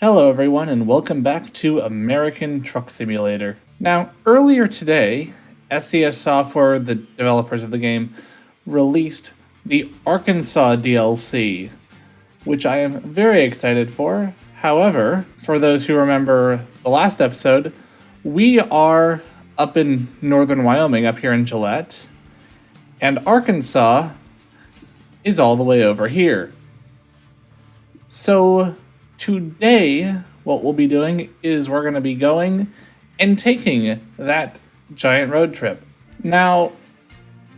Hello everyone and welcome back to American Truck Simulator. Now, earlier today, SCS Software, the developers of the game, released the Arkansas DLC, which I am very excited for. However, for those who remember the last episode, we are up in northern Wyoming, up here in Gillette, and Arkansas is all the way over here. So today, what we'll be doing is we're going to be going and taking that giant road trip. Now,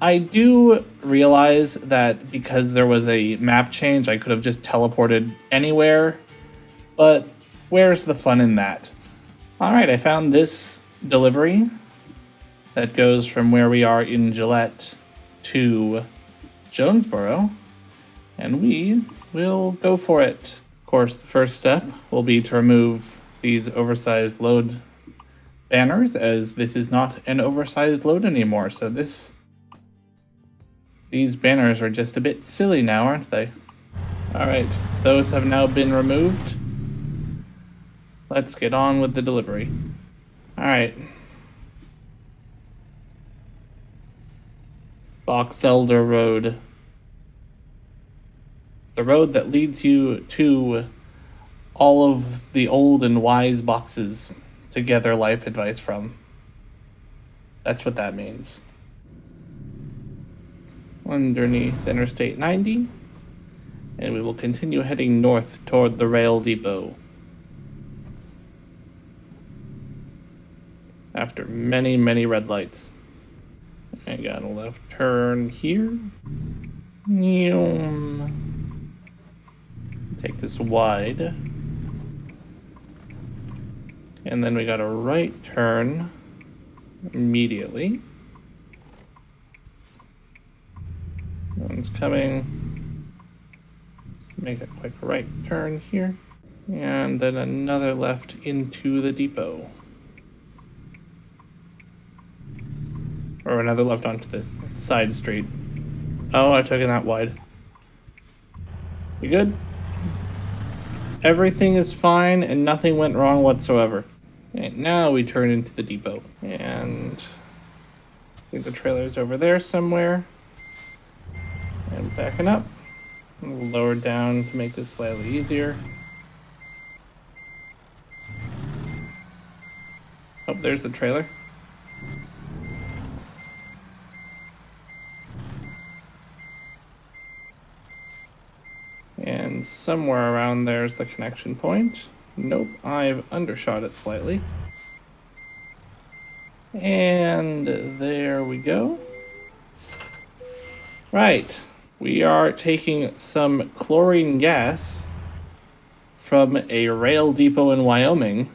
I do realize that because there was a map change, I could have just teleported anywhere, but where's the fun in that? Alright, I found this delivery that goes from where we are in Gillette to Jonesboro, and we will go for it. Of course, the first step will be to remove these oversized load banners, as this is not an oversized load anymore. So these banners are just a bit silly now, aren't they? Alright, those have now been removed. Let's get on with the delivery. Alright. Box Elder Road. The road that leads you to all of the old and wise boxes to gather life advice from. That's what that means. Underneath Interstate 90, and we will continue heading north toward the rail depot. After many, many red lights. I got a left turn here. Take this wide. And then we got a right turn immediately. One's coming. Let's make a quick right turn here. And then another left into the depot. Or another left onto this side street. Oh, I took it that wide. You good? Everything is fine and nothing went wrong whatsoever. And now we turn into the depot. And I think the trailer's over there somewhere. And backing up. We'll lower down to make this slightly easier. Oh, there's the trailer. And somewhere around there's the connection point. Nope, I've undershot it slightly. And there we go. Right, we are taking some chlorine gas from a rail depot in Wyoming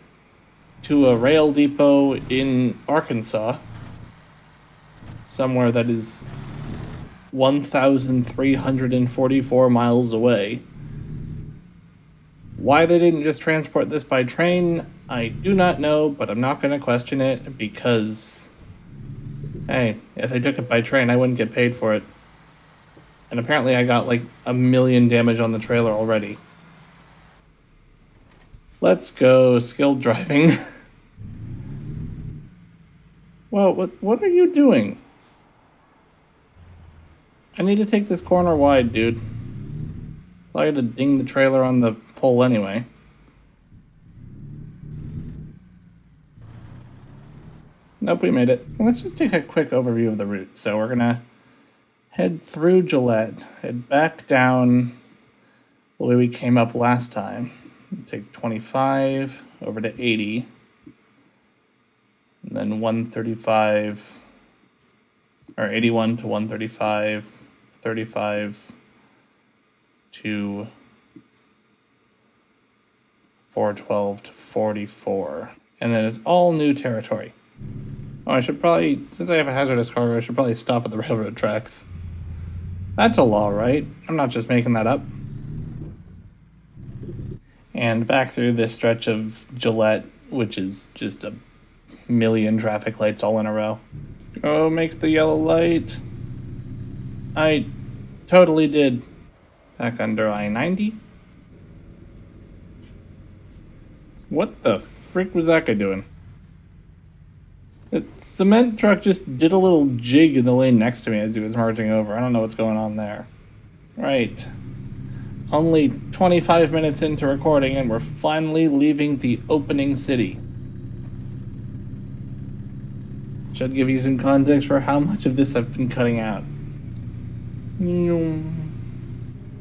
to a rail depot in Arkansas. Somewhere that is 1,344 miles away. Why they didn't just transport this by train, I do not know, but I'm not going to question it because, hey, if they took it by train, I wouldn't get paid for it. And apparently I got like 1 million damage on the trailer already. Let's go skilled driving. Well, what are you doing? I need to take this corner wide, dude. I had to ding the trailer on the pole anyway. Nope, we made it. Let's just take a quick overview of the route. So we're gonna head through Gillette, head back down the way we came up last time. Take 25 over to 80, and then 135, or 81 to 135, 35 to 412 to 44. And then it's all new territory. Oh, I should probably, since I have a hazardous cargo, I should probably stop at the railroad tracks. That's a law, right? I'm not just making that up. And back through this stretch of Gillette, which is just 1 million traffic lights all in a row. Oh, make the yellow light. I totally did. Back under I-90. What the frick was that guy doing? The cement truck just did a little jig in the lane next to me as he was merging over. I don't know what's going on there. Right. Only 25 minutes into recording and we're finally leaving the opening city. Should give you some context for how much of this I've been cutting out.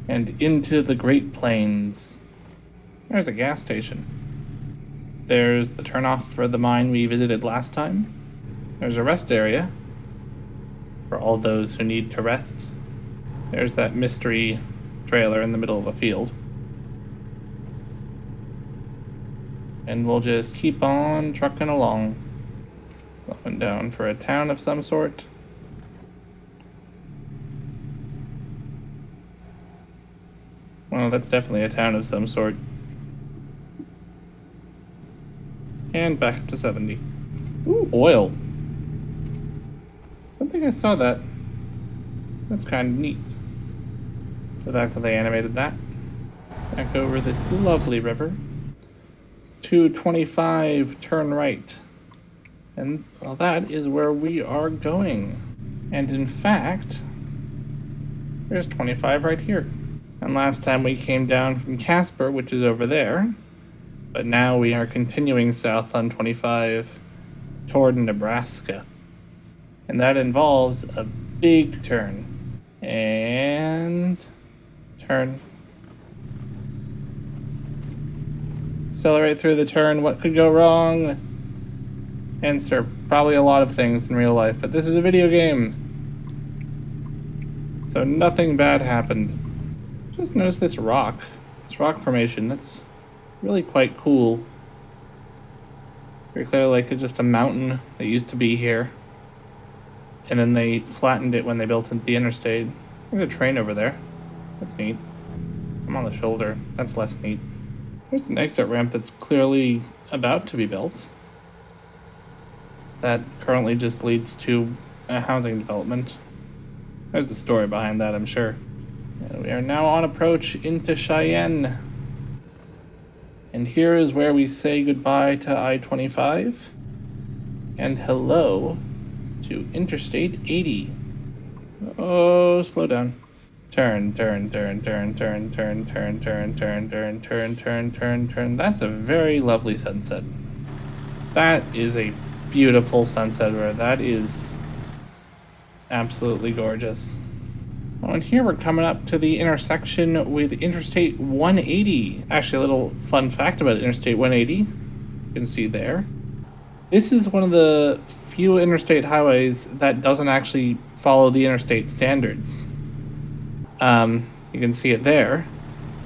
And into the Great Plains. There's a gas station. There's the turnoff for the mine we visited last time. There's a rest area for all those who need to rest. There's that mystery trailer in the middle of a field. And we'll just keep on trucking along. Slowing down for a town of some sort. Well, that's definitely a town of some sort. And back up to 70. Ooh, oil. I don't think I saw that. That's kind of neat. The fact that they animated that. Back over this lovely river. 225, turn right. And well, that is where we are going. And in fact, there's 25 right here. And last time we came down from Casper, which is over there. But now we are continuing south on 25 toward Nebraska. And that involves a big turn. And turn. Accelerate through the turn. What could go wrong? Answer, probably a lot of things in real life, but this is a video game. So nothing bad happened. Just notice this rock formation. That's really quite cool. Very clearly like just a mountain that used to be here. And then they flattened it when they built the interstate. There's a train over there. That's neat. I'm on the shoulder. That's less neat. There's an exit ramp that's clearly about to be built. That currently just leads to a housing development. There's a story behind that, I'm sure. And we are now on approach into Cheyenne. And here is where we say goodbye to I-25 and hello to Interstate 80. Oh, slow down. Turn, turn, turn, turn, turn, turn, turn, turn, turn, turn, turn, turn, turn, turn. That's a very lovely sunset. That is a beautiful sunset where that is absolutely gorgeous. Oh, and here we're coming up to the intersection with Interstate 180. Actually, a little fun fact about Interstate 180. You can see there. This is one of the few interstate highways that doesn't actually follow the interstate standards. You can see it there.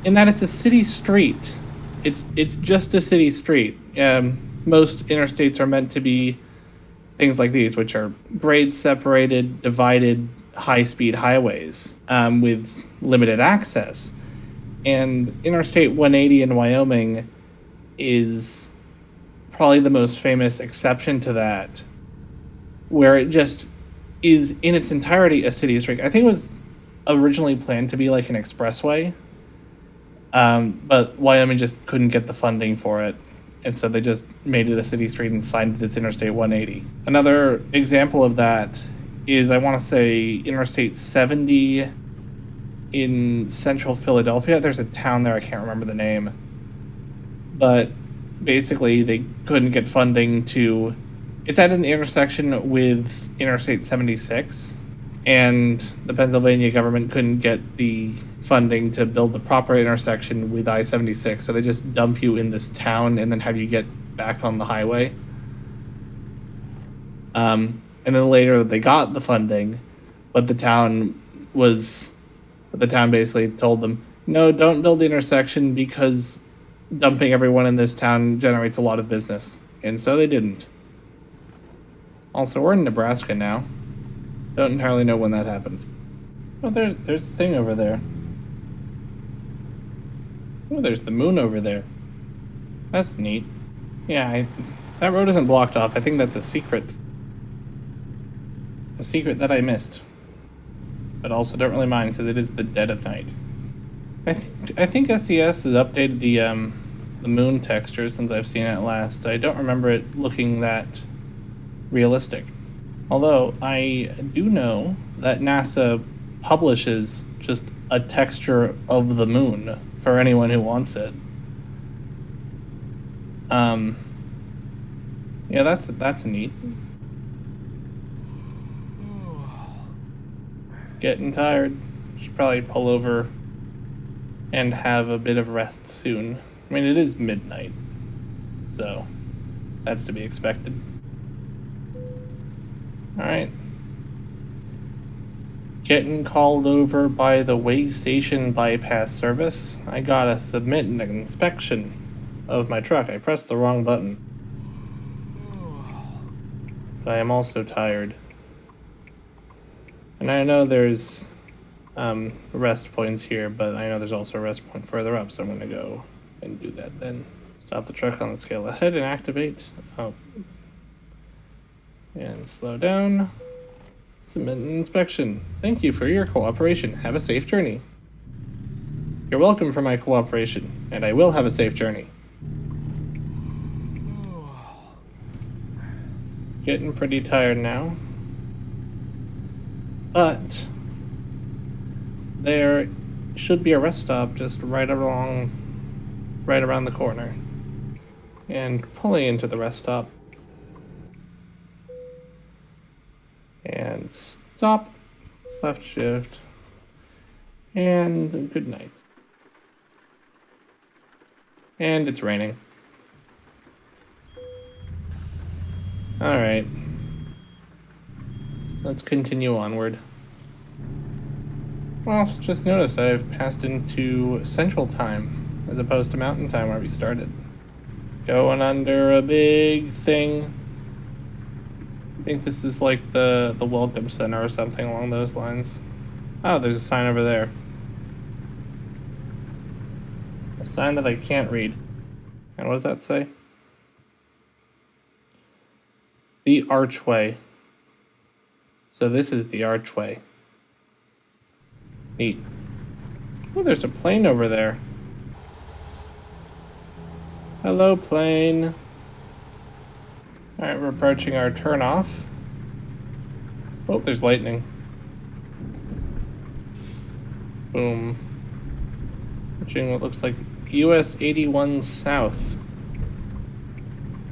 In that it's a city street. It's just a city street. Most interstates are meant to be things like these, which are grade separated, divided, high-speed highways with limited access. And Interstate 180 in Wyoming is probably the most famous exception to that, where it just is in its entirety a city street. I think it was originally planned to be like an expressway, but Wyoming just couldn't get the funding for it. And so they just made it a city street and signed it as Interstate 180. Another example of that is, I want to say, Interstate 70 in central Philadelphia. There's a town there, I can't remember the name. But basically, they couldn't get funding to... It's at an intersection with Interstate 76. And the Pennsylvania government couldn't get the funding to build the proper intersection with I-76, so they just dump you in this town and then have you get back on the highway. And then later they got the funding, but the town basically told them, no, don't build the intersection because dumping everyone in this town generates a lot of business. And so they didn't. Also, we're in Nebraska now. Don't entirely know when that happened. Oh, there's the thing over there. Oh, there's the moon over there. That's neat. Yeah, that road isn't blocked off. I think that's a secret. A secret that I missed. But also don't really mind because it is the dead of night. I think SES has updated the moon texture since I've seen it last. I don't remember it looking that realistic. Although I do know that NASA publishes just a texture of the moon for anyone who wants it. Yeah, that's neat. Getting tired. Should probably pull over and have a bit of rest soon. I mean, it is midnight, so that's to be expected. Alright. Getting called over by the way station bypass service. I gotta submit an inspection of my truck. I pressed the wrong button. But I am also tired. And I know there's rest points here, but I know there's also a rest point further up, so I'm gonna go and do that then. Stop the truck on the scale ahead and activate. Oh. And slow down. Submit an inspection. Thank you for your cooperation. Have a safe journey. You're welcome for my cooperation, and I will have a safe journey. Getting pretty tired now. But there should be a rest stop just right around the corner. And pulling into the rest stop. And stop, left shift, and good night. And it's raining. Alright. Let's continue onward. Well, just noticed I've passed into Central Time as opposed to Mountain Time where we started. Going under a big thing. I think this is like the Welcome Center or something along those lines. Oh, there's a sign over there. A sign that I can't read. And what does that say? The Archway. So this is the Archway. Neat. Oh, there's a plane over there. Hello, plane. Alright, we're approaching our turnoff. Oh, there's lightning. Boom. Approaching what looks like US 81 South.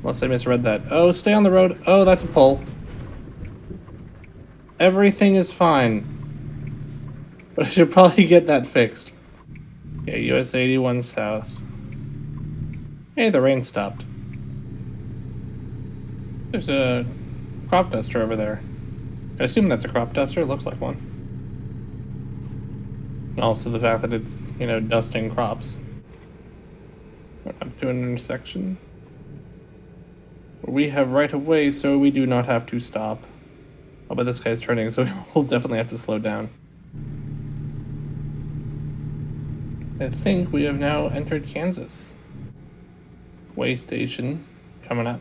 Unless I misread that. Oh, stay on the road. Oh, that's a pole. Everything is fine. But I should probably get that fixed. Yeah, US 81 South. Hey, the rain stopped. There's a crop duster over there. I assume that's a crop duster. It looks like one. And also the fact that it's, dusting crops. We're up to an intersection. We have right of way, so we do not have to stop. Oh, but this guy's turning, so we'll definitely have to slow down. I think we have now entered Kansas. Way station coming up.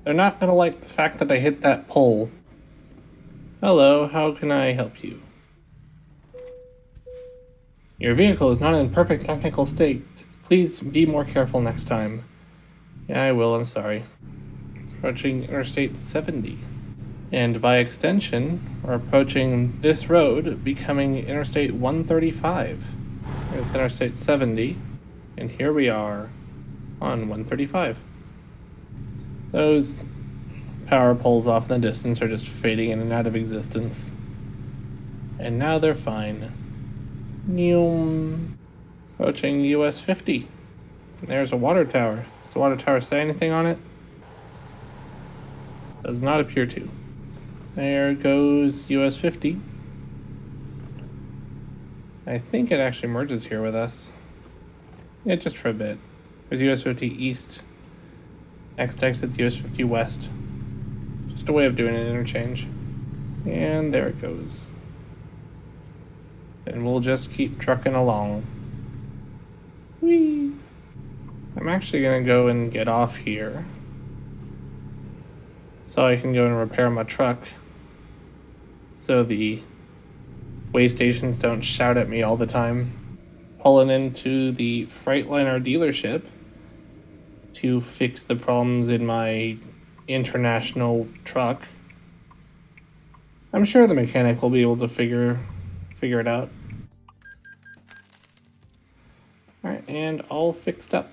They're not gonna like the fact that I hit that pole. Hello, how can I help you? Your vehicle is not in perfect technical state. Please be more careful next time. Yeah, I will, I'm sorry. Approaching Interstate 70. And by extension, we're approaching this road, becoming Interstate 135. There's Interstate 70, and here we are on 135. Those power poles off in the distance are just fading in and out of existence. And now they're fine. Approaching US 50. And there's a water tower. Does the water tower say anything on it? Does not appear to. There goes US 50. I think it actually merges here with us. Yeah, just for a bit. There's US 50 East. Next exit's US 50 West. Just a way of doing an interchange. And there it goes. And we'll just keep trucking along. Whee! I'm actually gonna go and get off here, so I can go and repair my truck, so the way stations don't shout at me all the time. pulling into the Freightliner dealership to fix the problems in my international truck. I'm sure the mechanic will be able to figure it out. Alright, and all fixed up.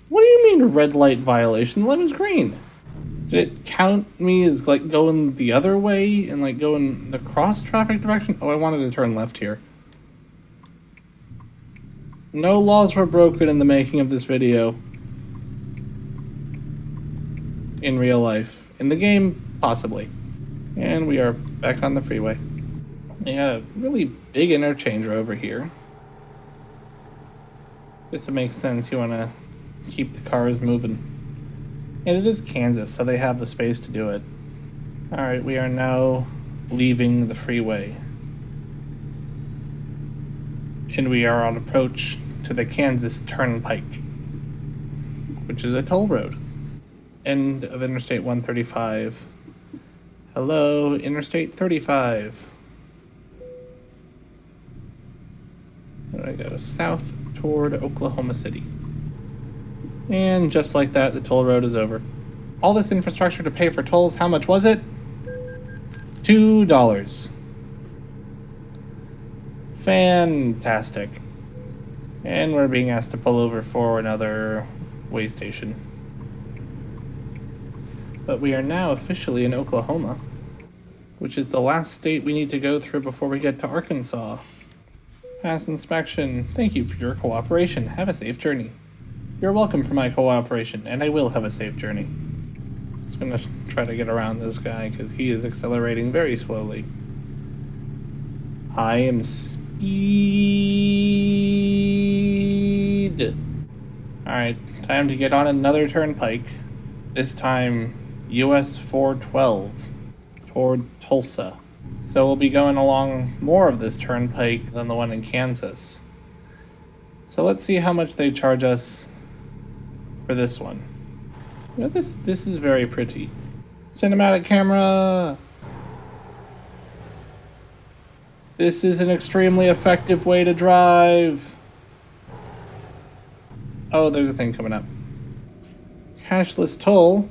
What do you mean red light violation? The light was green. Did it count me as like going the other way and like going the cross traffic direction? Oh, I wanted to turn left here. No laws were broken in the making of this video. In real life. In the game, possibly. And we are back on the freeway. We got a really big interchange over here. Just to make sense, you want to keep the cars moving. And it is Kansas, so they have the space to do it. Alright, we are now leaving the freeway. And we are on approach to the Kansas Turnpike, which is a toll road. End of Interstate 135. Hello, Interstate 35. And I go south toward Oklahoma City. And just like that, the toll road is over. All this infrastructure to pay for tolls, how much was it? $2. Fantastic. And we're being asked to pull over for another way station. But we are now officially in Oklahoma, which is the last state we need to go through before we get to Arkansas. Pass inspection. Thank you for your cooperation. Have a safe journey. You're welcome for my cooperation, and I will have a safe journey. Just gonna try to get around this guy because he is accelerating very slowly. I am speed. Alright, time to get on another turnpike. This time, US 412 toward Tulsa. So we'll be going along more of this turnpike than the one in Kansas. So let's see how much they charge us for this one. You know, this is very pretty. Cinematic camera! This is an extremely effective way to drive. Oh, there's a thing coming up. Cashless toll?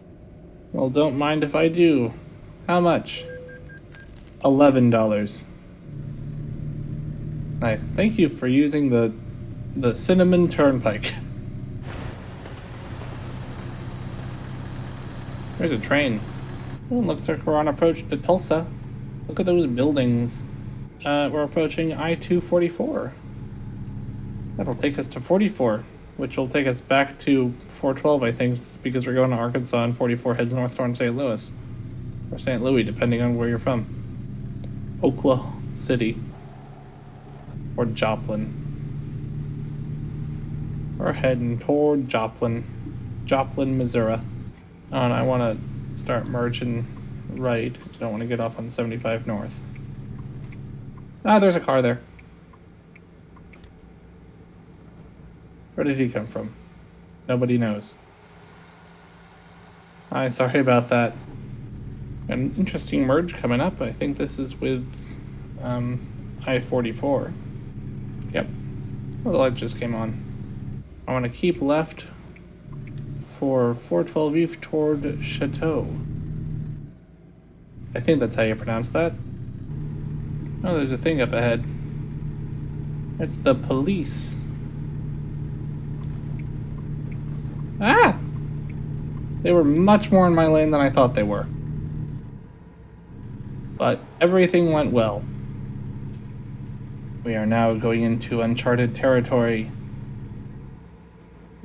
Well, don't mind if I do. How much? $11. Nice. Thank you for using the Cinnamon Turnpike. There's a train. Oh, looks like we're on approach to Tulsa. Look at those buildings. We're approaching I-244. That'll take us to 44, which will take us back to 412, I think, because we're going to Arkansas and 44 heads north toward St. Louis. Or St. Louis, depending on where you're from. Oklahoma City. Or Joplin. We're heading toward Joplin, Missouri. Oh, and I want to start merging right because I don't want to get off on 75 north. Ah, there's a car there. Where did he come from? Nobody knows. Hi, sorry about that. An interesting merge coming up. I think this is with I-44. Yep. Well, the light just came on. I want to keep left for 412 Eve toward Chateau. I think that's how you pronounce that. Oh, there's a thing up ahead. It's the police. Ah! They were much more in my lane than I thought they were. But everything went well. We are now going into uncharted territory.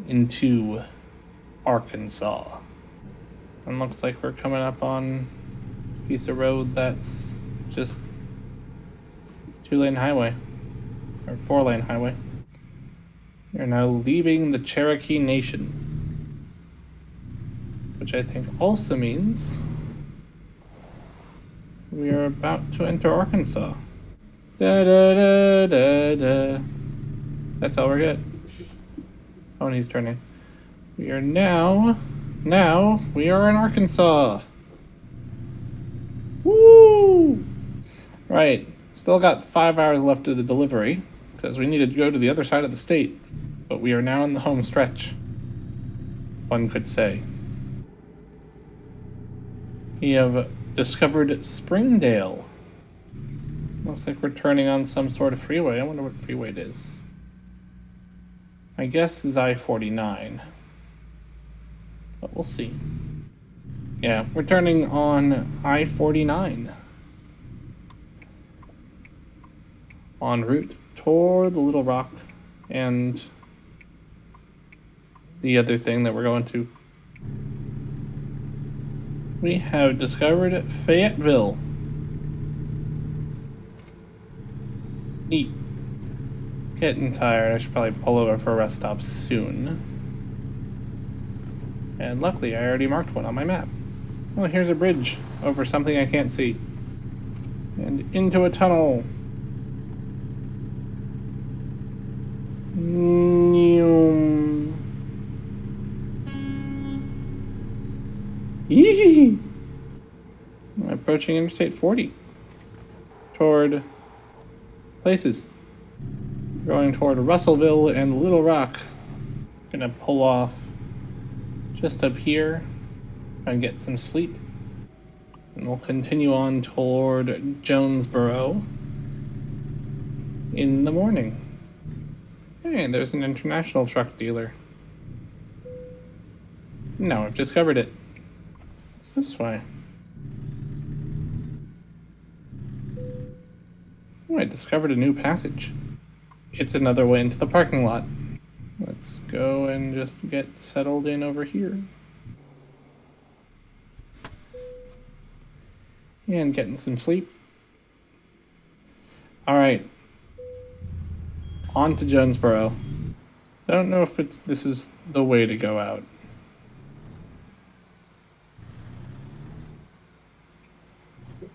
Into Arkansas. And looks like we're coming up on a piece of road that's just 2-lane highway. Or 4-lane highway. We're now leaving the Cherokee Nation. Which I think also means we are about to enter Arkansas. Da da da da da. That's all we're good. Oh, and he's turning. We are now we are in Arkansas. Woo! Right, still got 5 hours left of the delivery, because we need to go to the other side of the state. But we are now in the home stretch, one could say. We have discovered Springdale. Looks like we're turning on some sort of freeway. I wonder what freeway it is. My guess is I-49. But we'll see. Yeah, we're turning on I-49. En route toward the Little Rock and the other thing that we're going to. We have discovered Fayetteville. Neat. Getting tired. I should probably pull over for a rest stop soon. And luckily, I already marked one on my map. Oh, here's a bridge over something I can't see. And into a tunnel. Yee! I'm approaching Interstate 40. Toward places. Going toward Russellville and Little Rock. Gonna pull off just up here and get some sleep. And we'll continue on toward Jonesboro in the morning. Hey, there's an international truck dealer. Now I've discovered it. It's this way. Oh, I discovered a new passage. It's another way into the parking lot. Let's go and just get settled in over here. And getting some sleep. Alright. On to Jonesboro. I don't know if this is the way to go out.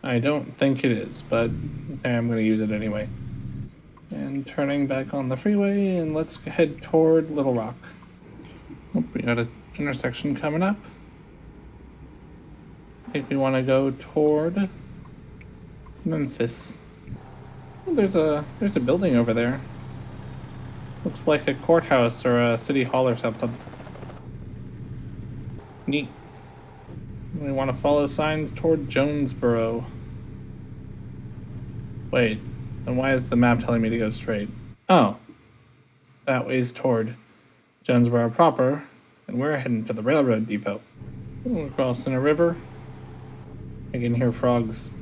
I don't think it is, but I'm going to use it anyway. And turning back on the freeway, and let's head toward Little Rock. Oh, we got an intersection coming up. I think we want to go toward Memphis. Oh, there's a building over there. Looks like a courthouse or a city hall or something. Neat. We want to follow signs toward Jonesboro. Wait, then why is the map telling me to go straight? Oh, that way's toward Jonesboro proper, and we're heading to the railroad depot. We're crossing a river. I can hear frogs.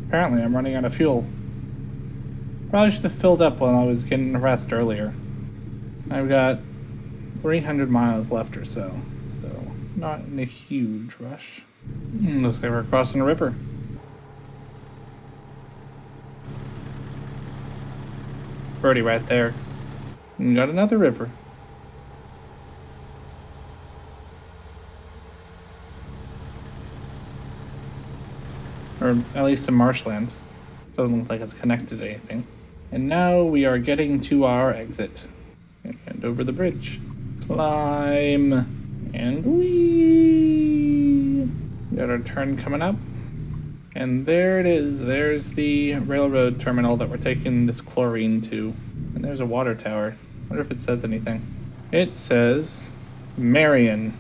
Apparently, I'm running out of fuel. Probably should have filled up while I was getting a rest earlier. I've got 300 miles left or so not in a huge rush. Looks like we're crossing a river. Birdie right there. And we got another river. Or at least some marshland. Doesn't look like it's connected to anything. And now we are getting to our exit. And over the bridge. Climb. And whee! Got our turn coming up. And there it is. There's the railroad terminal that we're taking this chlorine to. And there's a water tower. Wonder if it says anything. It says Marion.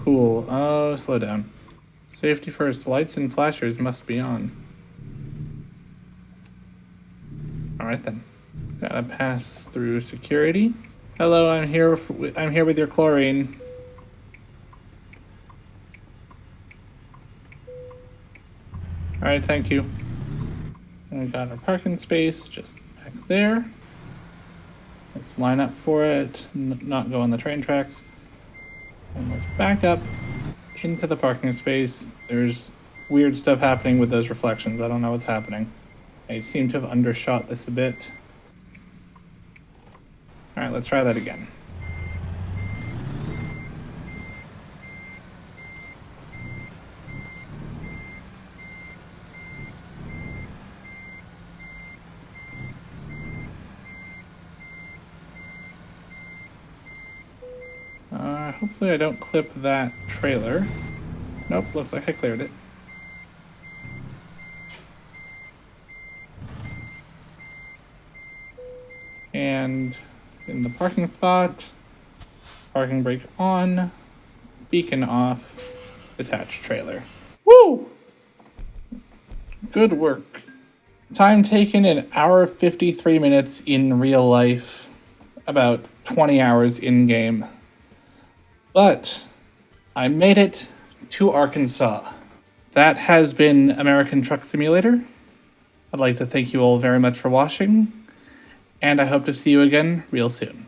Cool. Oh, slow down. Safety first. Lights and flashers must be on. Alright then. Gotta pass through security. Hello, I'm here with your chlorine. Alright, thank you. And we got our parking space just back there. Let's line up for it, not go on the train tracks. And let's back up into the parking space. There's weird stuff happening with those reflections. I don't know what's happening. I seem to have undershot this a bit. Alright, let's try that again. Hopefully I don't clip that trailer. Nope, looks like I cleared it. And in the parking spot, parking brake on, beacon off, attached trailer. Woo! Good work. Time taken, 1 hour 53 minutes in real life, about 20 hours in game. But I made it to Arkansas. That has been American Truck Simulator. I'd like to thank you all very much for watching, and I hope to see you again real soon.